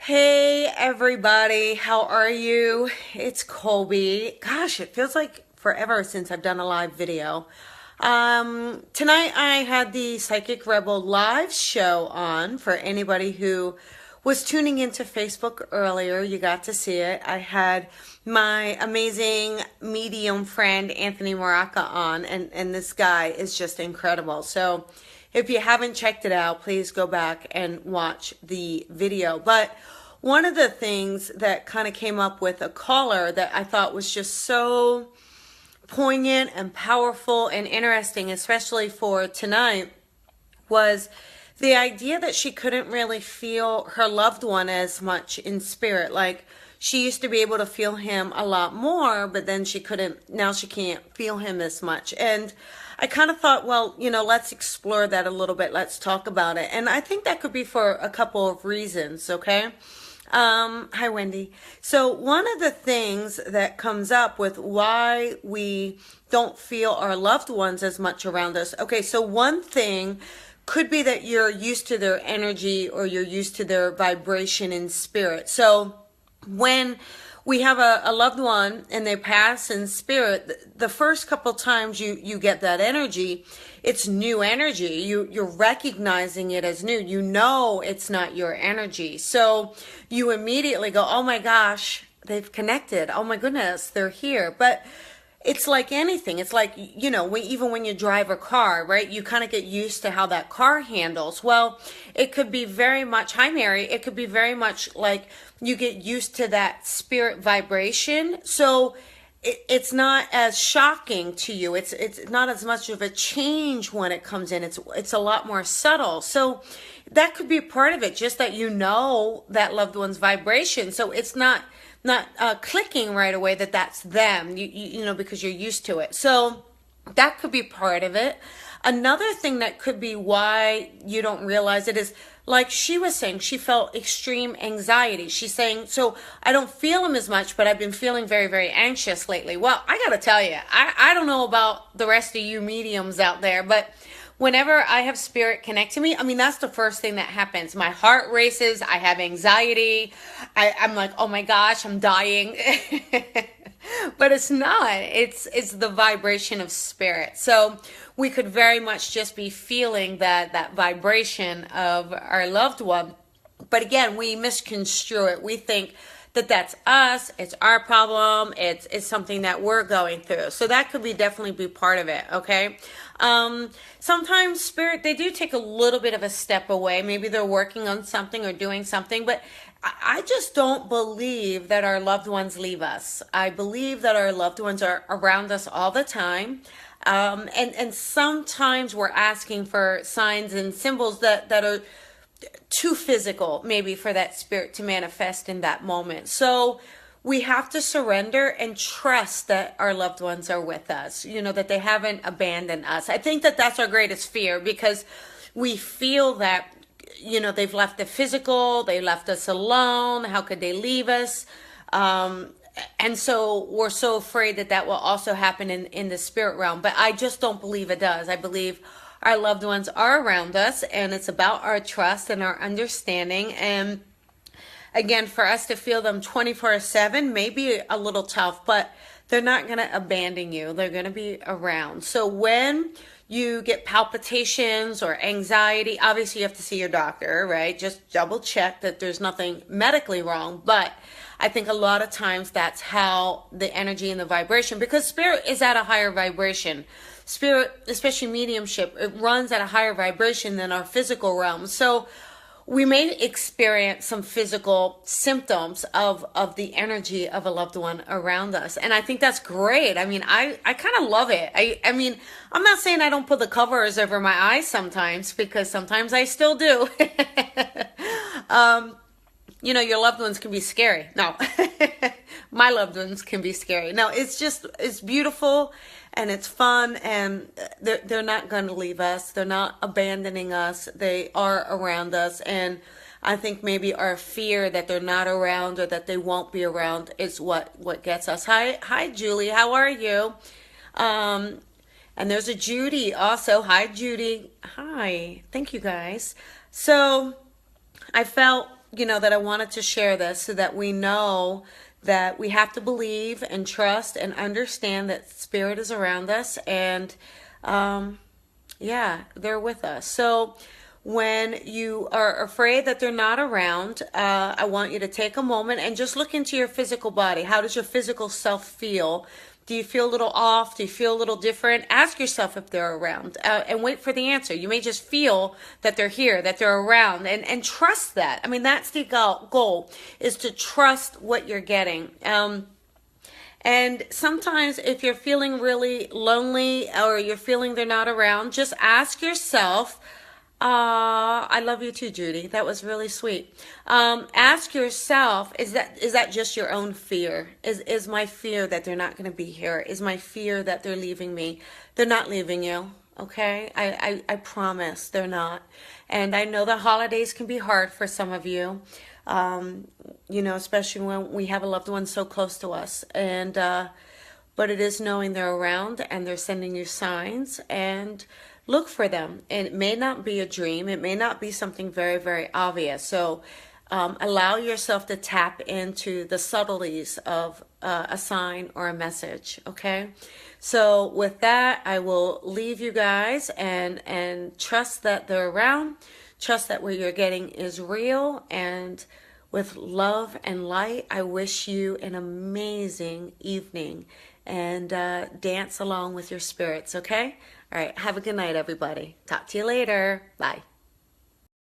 Hey everybody, how are you? It's Colby. Gosh, it feels like forever since I've done a live video. Tonight I had the Psychic Rebel live show on for anybody who was tuning into Facebook earlier. You got to see it. I had my amazing medium friend Anthony Maraca on, and this guy is just incredible. So if you haven't checked it out, please go back and watch the video. But one of the things that kind of came up with a caller that I thought was just so poignant and powerful and interesting, especially for tonight, was the idea that she couldn't really feel her loved one as much in spirit. Like, she used to be able to feel him a lot more, but then she couldn't, now she can't feel him as much. And I kind of thought, well, let's explore that a little bit. Let's talk about it. And I think that could be for a couple of reasons, okay? Hi, Wendy. So one of the things that comes up with why we don't feel our loved ones as much around us. Okay, so one thing could be that you're used to their energy or you're used to their vibration in spirit. So when we have a loved one and they pass in spirit, the first couple times you get that energy, it's new energy. You're recognizing it as new. You know it's not your energy. So you immediately go, oh my gosh, they've connected. Oh my goodness, they're here. But it's like anything. It's like, even when you drive a car, right? You kind of get used to how that car handles. Well, it could be very much, hi Mary, it could be very much like you get used to that spirit vibration. So it's not as shocking to you. It's not as much of a change when it comes in. It's a lot more subtle. So that could be part of it, just that that loved one's vibration. So it's not clicking right away that that's them, because you're used to it. So that could be part of it. Another thing that could be why you don't realize it is, like she was saying, she felt extreme anxiety. She's saying, so I don't feel them as much, but I've been feeling very, very anxious lately. Well, I got to tell you, I don't know about the rest of you mediums out there, but whenever I have spirit connect to me, that's the first thing that happens. My heart races. I have anxiety. I'm like, oh my gosh, I'm dying. But it's not. It's the vibration of spirit. So we could very much just be feeling that vibration of our loved one. But again, we misconstrue it. We think that that's us, it's our problem, it's something that we're going through. So that could definitely be part of it, okay? Sometimes spirit, they do take a little bit of a step away. Maybe they're working on something or doing something, but I just don't believe that our loved ones leave us. I believe that our loved ones are around us all the time. And sometimes we're asking for signs and symbols that are too physical, maybe, for that spirit to manifest in that moment. So we have to surrender and trust that our loved ones are with us, that they haven't abandoned us. I think that that's our greatest fear, because we feel that, they've left the physical, they left us alone. How could they leave us? And so we're so afraid that will also happen in the spirit realm. But I just don't believe it does. I believe our loved ones are around us, and it's about our trust and our understanding. And again, for us to feel them 24/7 may be a little tough, but they're not going to abandon you. They're going to be around. So when you get palpitations or anxiety, obviously you have to see your doctor, right? Just double check that there's nothing medically wrong. But I think a lot of times that's how the energy and the vibration, because spirit is at a higher vibration. Spirit, especially mediumship, it runs at a higher vibration than our physical realm. So we may experience some physical symptoms of the energy of a loved one around us. And I think that's great. I kind of love it. I'm not saying I don't put the covers over my eyes sometimes, because sometimes I still do. Your loved ones can be scary. No, my loved ones can be scary. No, it's beautiful and it's fun, and they're not going to leave us. They're not abandoning us. They are around us. And I think maybe our fear that they're not around or that they won't be around is what gets us. Hi, Julie. How are you? And there's a Judy also. Hi, Judy. Hi. Thank you, guys. So I felt that I wanted to share this so that we know that we have to believe and trust and understand that spirit is around us, and yeah, they're with us. So when you are afraid that they're not around, I want you to take a moment and just look into your physical body. How does your physical self feel? Do you feel a little off? Do you feel a little different? Ask yourself if they're around, and wait for the answer. You may just feel that they're here, that they're around, and trust that. I mean, that's the goal, is to trust what you're getting. And sometimes if you're feeling really lonely or you're feeling they're not around, just ask yourself, I love you too, Judy. That was really sweet. Ask yourself, is that just your own fear? Is my fear that they're not going to be here? Is my fear that they're leaving me? They're not leaving you, okay? I promise they're not. And I know the holidays can be hard for some of you, especially when we have a loved one so close to us. And but it is knowing they're around and they're sending you signs, and look for them. And it may not be a dream. It may not be something very, very obvious. So allow yourself to tap into the subtleties of a sign or a message, okay? So with that, I will leave you guys and trust that they're around. Trust that what you're getting is real. And with love and light, I wish you an amazing evening, and dance along with your spirits, okay? All right, have a good night, everybody. Talk to you later. Bye.